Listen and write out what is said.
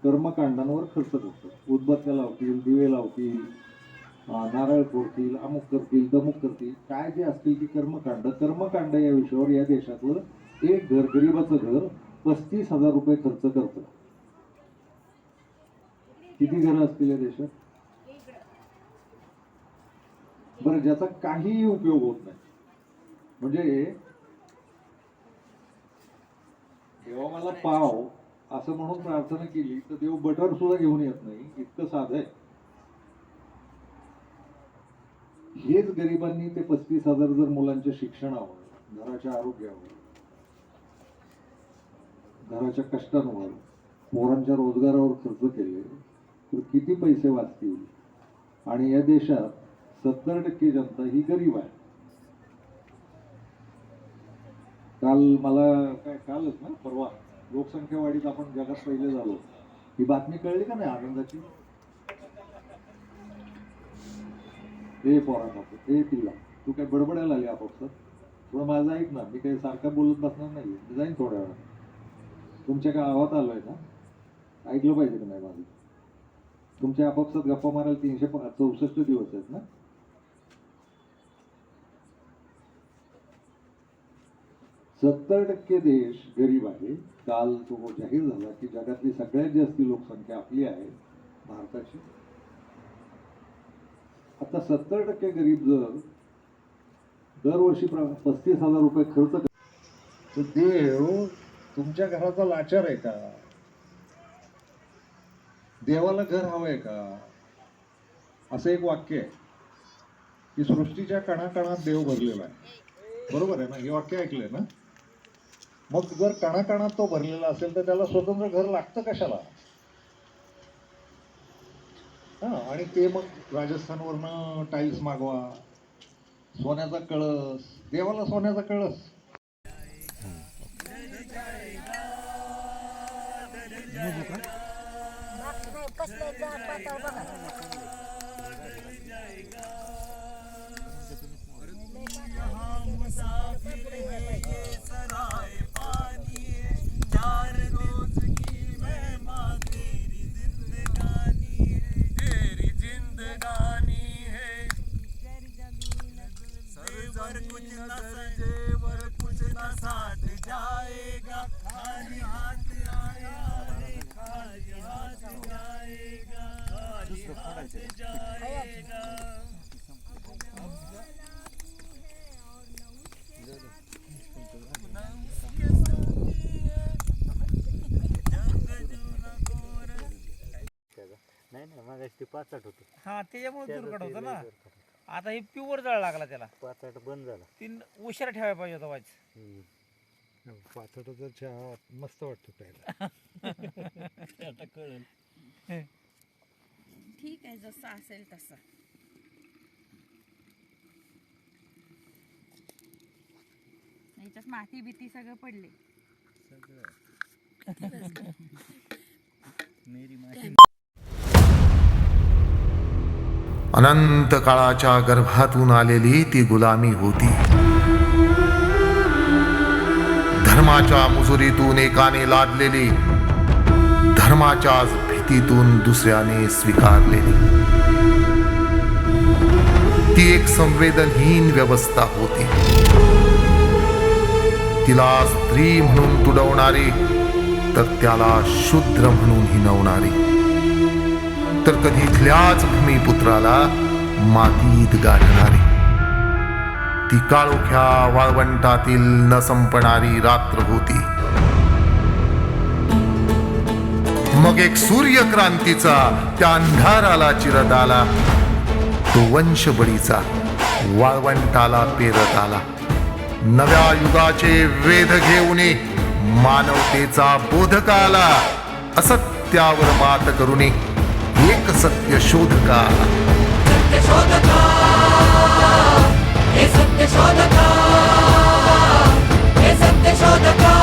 कर्मकांडांवर खर्च करतात. उदबत्त्या लावतील, दिवे लावतील, नारळ फोडतील, अमुक करतील, दमुक करतील, काय जे असतील ती कर्मकांड या विषयावर या देशातलं एक घर, गरीबाचं घर 35,000 रुपये खर्च करतं. किती घरं असतील या देशात? बरं, ज्याचा काहीही उपयोग होत नाही. म्हणजे देवा मला पाव असं म्हणून प्रार्थना केली तर देव बटर सुद्धा घेऊन येत नाही, इतकं साधं आहे. हेच गरिबांनी ते 35,000 जर मुलांच्या शिक्षणावर, घराच्या आरोग्यावर, घराच्या कष्टांवर, पोरांच्या रोजगारावर खर्च केले तर किती पैसे वाचतील. आणि या देशात 70% जनता ही गरीब आहे. कालच ना, परवा लोकसंख्या वाढीत आपण जगात पहिले झालो, ही बातमी कळली का नाही आनंदाची? हे पोरांना, हे तिला, तू काय बडबडायला आली आपापसात? थोडं माझं ऐक ना, मी काही सारखा बोलत बसणार नाही, मी जाईन थोड्या वेळा. तुमच्या गावात आलोय ना, ऐकलं पाहिजे का नाही माझं? तुमच्या आपापसात गप्पा मारायला 364 दिवस आहेत ना. सत्तर 70% देश गरीब आहे. काल तो जाहीर झाला की जगातली सगळ्यात जास्त लोकसंख्या आपली आहे, भारताची. आता 70% गरीब जर दरवर्षी 35,000 रुपये खर्च करतात, तर देव तुमच्या घराचा लाचार आहे का? देवाला घर हवंय का? असं एक वाक्य आहे की सृष्टीच्या कणाकणात देव भरलेला आहे. बरोबर आहे ना? हे वाक्य ऐकलंय ना? मग जर कणाकणात तो भरलेला असेल तर त्याला स्वतंत्र घर लागतं कशाला? आणि ते मग राजस्थानवरनं टाईल्स मागवा, सोन्याचा कळस, देवाला सोन्याचा कळस. नाही मग ते 5-8 होतं. हा, त्याच्यामुळे दुर्घट होतं ना. आता हे प्युअर जळ लागला त्याला. 5-8 बंद झाला. 3 उशिरा ठेवायला पाहिजे होता वाच. 5-8 चहा मस्त वाटतो प्यायला. आता कळेल. ठीक आहे, जसं असेल तसं. याच्यात माती भीती सगळं पडले. अनंत काळाच्या गर्भातून आलेली ती गुलामी होती. धर्माच्या मुजुरीतून एकाने लादलेली, धर्माच्याच भीतीतून दुसऱ्याने स्वीकारलेली ती एक संवेदनहीन व्यवस्था होती. तिला स्त्री म्हणून तुडवणारी, तर त्याला शूद्र म्हणून हिणवणारी, तर कधी इथल्याच भूमिपुत्राला मातीत गाडणारी. ती काळोख्या वाळवंटातील न संपणारी रात्र होती. मग एक सूर्यक्रांतीचा त्या अंधाराला चिरत आला. तो वंशबळीचा वाळवंटाला पेरत आला. नव्या युगाचे वेध घेऊन मानवतेचा बोधका आला. असत्यावर मात करून एक सत्य शोधका आला. सत्य शोधका, हे सत्य शोधका, हे सत्य शोधका.